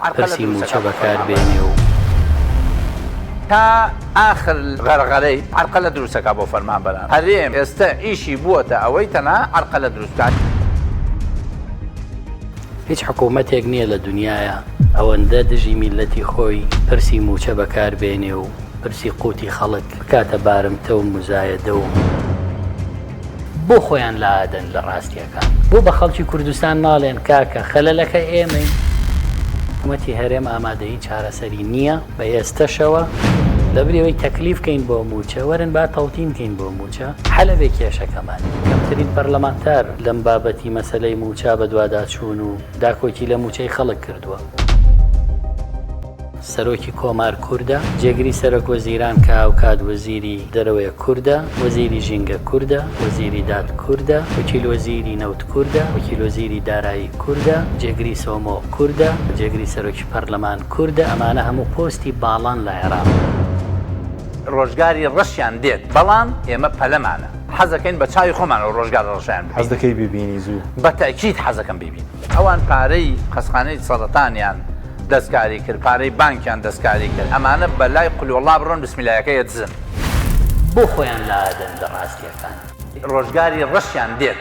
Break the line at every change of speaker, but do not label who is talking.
پرسی موچە بەکاربێنێ و
تا آخر غەرغەرەی عەرقەلە دروستەکە بۆ فەرمانبەران. هەرێم ئێستا ئیشی بووەتە ئەوەی تەنها عەرقەلە دروستکات.
هیچ حکوومەتێک نییە لە دنیاە ئەوەندە دژی میلەتی خۆی پرسی موچە بەکاربێنێ و پرسی قوتی خەڵک بکاتە بارمتە و مزایەدە و بۆ خۆیان لە ئادەن لە ڕاستیەکان. بۆ بە خەڵکی کوردستان ناڵێن کاکە خەلەلەکە ئێمەین. حکوومەتی هەرێم ئامادەیی چارەسەری نییە بە ئێستەشەوە لە برەوەی تەکلیفکەین بۆ موچە وەرن با تەڵتینکەین بۆ موچە حەلەبێ کێشەکەمان. کەمترین پەرلەمانتار لەم بابەتی مەسەلەی موچە بە دوواداچوون و داکۆکی لە موچەی خەڵک کردووە. سەرۆکی کۆمار کووردە، جێگری سەرۆک وەزیران کاوکات وەزیری دەرەوەیە کووردە، وەزیری ژینگە کووردە، وەزیری داد کووردە، وەکیل وەزیری نەوت کووردە، وەکیل وەزیری دارایی کووردە، جێگری سۆمۆ کووردە، جێگری سەرۆکی پەرلەمان کووردە. ئەمانە هەموو پۆستی باڵان لە عێراق.
ڕۆژگاری ڕەشیان دێت، بەڵام ئێمە پەلەمانە. حەزەکەین بە چاوی خۆمانەوە ڕۆژگار ڕەشیان ببین.
حەز دەکەی ببینی زوو؟
بە تەکید حەزەکەم ببین. ئەوان پارەی قەسخانەی سەرەتانیان دەستکاری کرد، پارەی بانکیان دەستکاری کرد. ئەمانە بەلای قولوەڵا بڕۆن بسمیلایەکەی دزن.
بۆ خۆیان لە ئادەن لە ڕاستیەکان.
ڕۆژگاری ڕەشیان دێت.